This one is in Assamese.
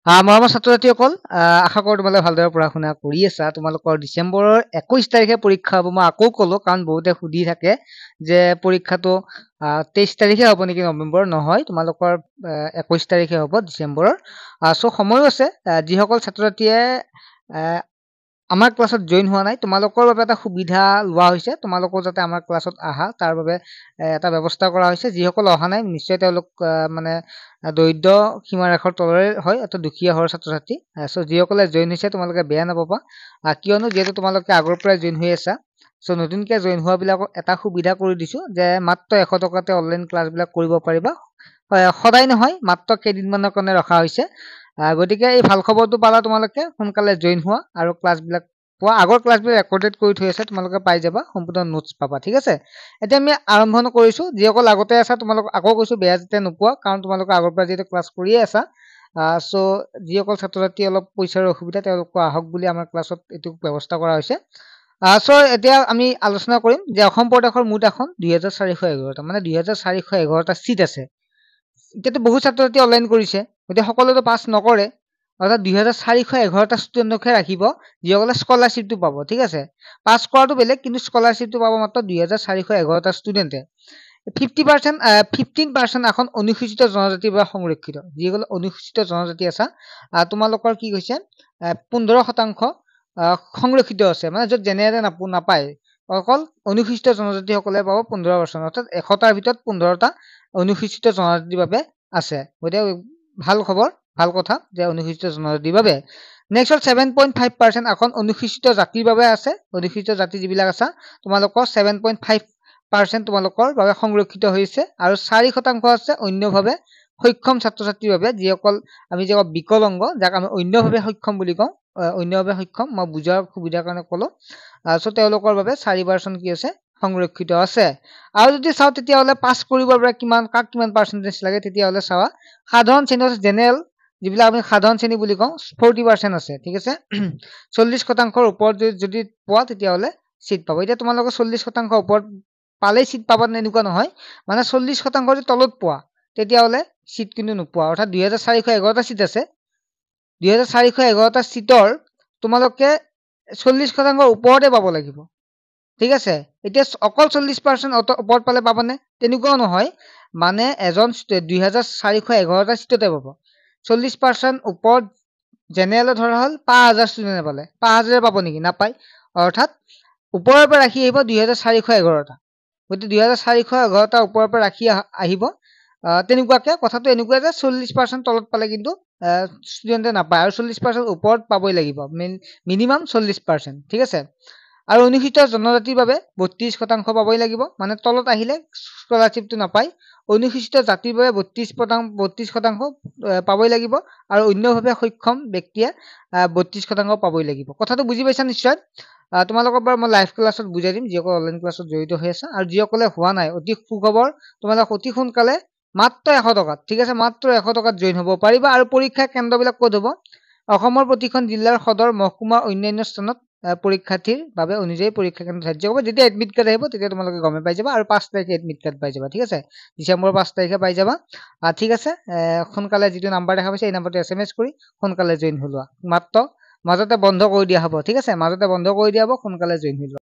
মৰমৰ ছাত্ৰ ছাত্ৰীসকল, আশা কৰোঁ তোমালোকে ভালদৰে পঢ়া শুনা কৰি আছা। তোমালোকৰ ডিচেম্বৰৰ 21 তাৰিখে পৰীক্ষা হ'ব। মই আকৌ ক'লো, কাৰণ বহুতে সুধি থাকে যে পৰীক্ষাটো 23 তাৰিখে হ'ব নেকি নৱেম্বৰ। নহয়, তোমালোকৰ 21 তাৰিখে হ'ব ডিচেম্বৰৰ। চ' সময়ো আছে। যিসকল ছাত্ৰ ছাত্ৰীয়ে আমাৰ ক্লাছত জইন হোৱা নাই, তোমালোকৰ বাবে এটা সুবিধা লোৱা হৈছে। তোমালোকৰ যাতে আমাৰ ক্লাছত আহা তাৰ বাবে এটা ব্যৱস্থা কৰা হৈছে। যিসকল অহা নাই, নিশ্চয় তেওঁলোক মানে দৰিদ্ৰ সীমাৰেখাৰ তলৰে হয়, এটা দুখীয়া ঘৰৰ ছাত্ৰ ছাত্ৰী। চ' যিসকলে জইন হৈছে তোমালোকে বেয়া নাপাবা, কিয়নো যিহেতু তোমালোকে আগৰ পৰাই জইন হৈ আছা। চ' নতুনকৈ জইন হোৱাবিলাকক এটা সুবিধা কৰি দিছো যে মাত্ৰ 100 টকাতে অনলাইন ক্লাছবিলাক কৰিব পাৰিবা। সদায় নহয়, মাত্ৰ কেইদিনমানৰ কাৰণে ৰখা হৈছে। গতিকে এই ভাল খবৰটো পালা, তোমালোকে সোনকালে জইন হোৱা আৰু ক্লাছবিলাক পোৱা। আগৰ ক্লাছবিলাক ৰেকৰ্ডেড কৰি থৈ আছে, তোমালোকে পাই যাবা, সম্পূৰ্ণ নোটছ পাবা। ঠিক আছে, এতিয়া আমি আৰম্ভণি কৰিছো। যিসকল আগতে আছা তোমালোক আকৌ কৈছো বেয়া যাতে নোপোৱা, কাৰণ তোমালোকে আগৰ পৰা যিহেতু ক্লাছ কৰিয়ে আছা। চ' যিসকল ছাত্ৰ ছাত্ৰী অলপ পইচাৰ অসুবিধা, তেওঁলোকে আহক বুলি আমাৰ ক্লাছত এইটো ব্যৱস্থা কৰা হৈছে। চ' এতিয়া আমি আলোচনা কৰিম যে অসম প্ৰদেশৰ মুঠ আসন 2411টা, মানে 2411টা চিট আছে। এতিয়াতো বহুত ছাত্ৰ ছাত্ৰী অনলাইন কৰিছে, গতিকে সকলোতো পাছ নকৰে। অৰ্থাৎ 2411টা ষ্টুডেণ্টকহে ৰাখিব যিসকলে স্কলাৰশ্বিপটো পাব। ঠিক আছে, পাছ কৰাটো বেলেগ, কিন্তু স্কলাৰশ্বিপটো পাব মাত্ৰ 2411টা ষ্টুডেণ্টে। 15% আসন অনুসূচিত জনজাতিৰ বাবে সংৰক্ষিত। যিসকল অনুসূচিত জনজাতি আছা, তোমালোকৰ কি কৈছে 15% সংৰক্ষিত আছে, মানে য'ত জেনেৰেলে নাপায়, অকল অনুসূচিত জনজাতিসকলে পাব 15%। অৰ্থাৎ 100টাৰ ভিতৰত 15টা অনুসূচিত জনজাতিৰ বাবে আছে। গতিকে ভাল খবৰ, ভাল কথা যে অনুসূচিত জনজাতিৰ বাবে। নেক্সট হ'ল 7.5% আসন অনুসূচিত জাতিৰ বাবে আছে। অনুসূচিত জাতি যিবিলাক আছা তোমালোকৰ 7.5% তোমালোকৰ বাবে সংৰক্ষিত হৈছে। আৰু 4% আছে অন্যভাৱে সক্ষম ছাত্ৰ ছাত্ৰীৰ বাবে, যিসকল আমি যে বিকলংগ, যাক আমি অন্যভাৱে সক্ষম বুলি কওঁ। অন্যভাৱে সক্ষম মই বুজাৰ সুবিধাৰ কাৰণে ক'লো। চ' তেওঁলোকৰ বাবে 4% কি আছে, সংৰক্ষিত আছে। আৰু যদি চাওঁ তেতিয়াহ'লে পাছ কৰিবৰ বাবে কাক কিমান পাৰ্চেণ্টেজ লাগে, তেতিয়াহ'লে চাবা সাধাৰণ শ্ৰেণী, জেনেৰেল যিবিলাক আমি সাধাৰণ শ্ৰেণী বুলি কওঁ, 40% আছে। ঠিক আছে, 40%ৰ ওপৰত যদি পোৱা তেতিয়াহ'লে চিট পাব। এতিয়া তোমালোকে 40%ৰ ওপৰত পালেই চিট পাবা এনেকুৱা নহয়, মানে 40% যদি তলত পোৱা তেতিয়াহ'লে চিট কিন্তু নোপোৱা। অৰ্থাৎ 2411টা চিট আছে, 2411টা চিটৰ তোমালোকে 40%ৰ ওপৰতে পাব লাগিব। ঠিক আছে, এতিয়া অকল 40% ওপৰত পালে পাবানে, তেনেকুৱাও নহয়। মানে এজন 2411টা চিটতে পাব। 40% ওপৰত জেনেৰেলে ধৰা হ'ল 5000 ষ্টুডেণ্টে পালে, 5000 পাব নেকি, নাপায়। অৰ্থাৎ ওপৰৰ পৰা ৰাখি আহিব 2411টা। গতিকে 2411টা ওপৰৰ পৰা ৰাখি আহিব। তেনেকুৱাকে কথাটো এনেকুৱা যে 40% তলত পালে কিন্তু ষ্টুডেণ্টে নাপায়, আৰু 40% ওপৰত পাবই লাগিব, মিনিমাম 40%। ঠিক আছে, আৰু অনুসূচিত জনজাতিৰ বাবে 32% পাবই লাগিব, মানে তলত আহিলে স্কলাৰশ্বিপটো নাপায়। অনুসূচিত জাতিৰ বাবে 32% পাবই লাগিব, আৰু অন্যভাৱে সক্ষম ব্যক্তিয়ে 32% পাবই লাগিব। কথাটো বুজি পাইছা নিশ্চয়। তোমালোকৰ বাৰু মই লাইভ ক্লাছত বুজাই দিম, যিসকল অনলাইন ক্লাছত জড়িত হৈ আছে। আৰু যিসকলে হোৱা নাই, অতি সুখবৰ, তোমালোক অতি সোনকালে মাত্ৰ 100 টকাত, ঠিক আছে, মাত্ৰ 100 টকাত জইন হ'ব পাৰিবা। আৰু পৰীক্ষা কেন্দ্ৰবিলাক ক'ত হ'ব? অসমৰ প্ৰতিখন জিলাৰ সদৰ, মহকুমা, অন্যান্য স্থানত পৰীক্ষাৰ্থীৰ বাবে অনুযায়ী পৰীক্ষা কেন্দ্ৰ ধাৰ্য হ'ব। যেতিয়া এডমিট কাৰ্ড আহিব তেতিয়া তোমালোকে গমে পাই যাবা, আৰু 5 তাৰিখে এডমিট কাৰ্ড পাই যাবা। ঠিক আছে, ডিচেম্বৰৰ 5 তাৰিখে পাই যাবা। ঠিক আছে, সোনকালে যিটো নাম্বাৰ দেখা পাইছে এই নাম্বাৰটো SMS কৰি সোনকালে জইন হৈ লোৱা। মাত্ৰ মাজতে বন্ধ কৰি দিয়া হ'ব। ঠিক আছে, মাজতে বন্ধ কৰি দিয়া হ'ব, সোনকালে জইন হৈ লোৱা।